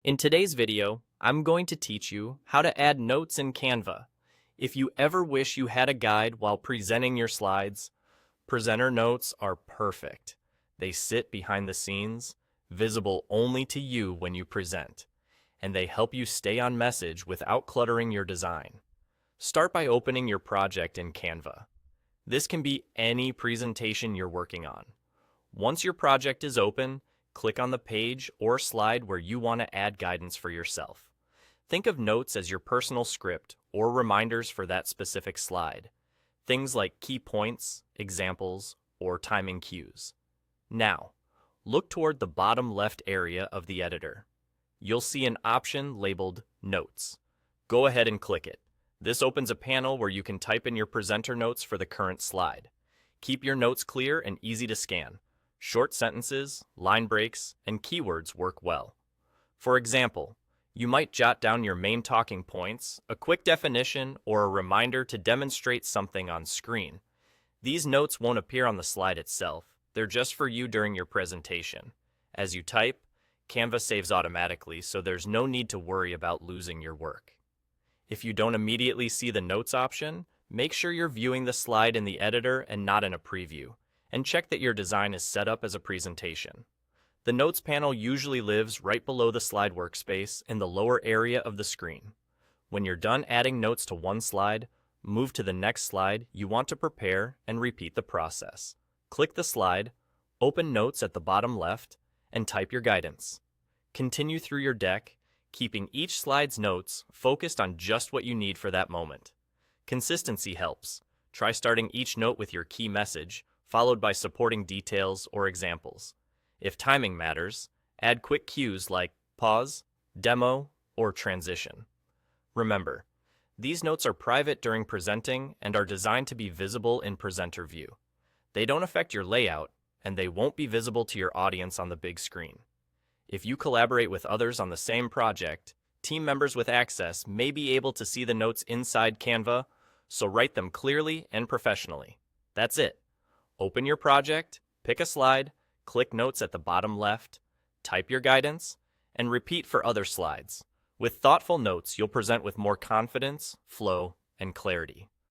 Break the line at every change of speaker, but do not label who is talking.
In today's video, I'm going to teach you how to add notes in Canva. If you ever wish you had a guide while presenting your slides, presenter notes are perfect. They sit behind the scenes, visible only to you when you present, and they help you stay on message without cluttering your design. Start by opening your project in Canva. This can be any presentation you're working on. Once your project is open, click on the page or slide where you want to add guidance for yourself. Think of notes as your personal script or reminders for that specific slide. Things like key points, examples, or timing cues. Now, look toward the bottom left area of the editor. You'll see an option labeled Notes. Go ahead and click it. This opens a panel where you can type in your presenter notes for the current slide. Keep your notes clear and easy to scan. Short sentences, line breaks, and keywords work well. For example, you might jot down your main talking points, a quick definition, or a reminder to demonstrate something on screen. These notes won't appear on the slide itself. They're just for you during your presentation. As you type, Canva saves automatically, so there's no need to worry about losing your work. If you don't immediately see the notes option, make sure you're viewing the slide in the editor and not in a preview, and check that your design is set up as a presentation. The Notes panel usually lives right below the slide workspace in the lower area of the screen. When you're done adding notes to one slide, move to the next slide you want to prepare and repeat the process. Click the slide, open Notes at the bottom left, and type your guidance. Continue through your deck, keeping each slide's notes focused on just what you need for that moment. Consistency helps. Try starting each note with your key message, followed by supporting details or examples. If timing matters, add quick cues like pause, demo, or transition. Remember, these notes are private during presenting and are designed to be visible in presenter view. They don't affect your layout, and they won't be visible to your audience on the big screen. If you collaborate with others on the same project, team members with access may be able to see the notes inside Canva, so write them clearly and professionally. That's it. Open your project, pick a slide, click Notes at the bottom left, type your guidance, and repeat for other slides. With thoughtful notes, you'll present with more confidence, flow, and clarity.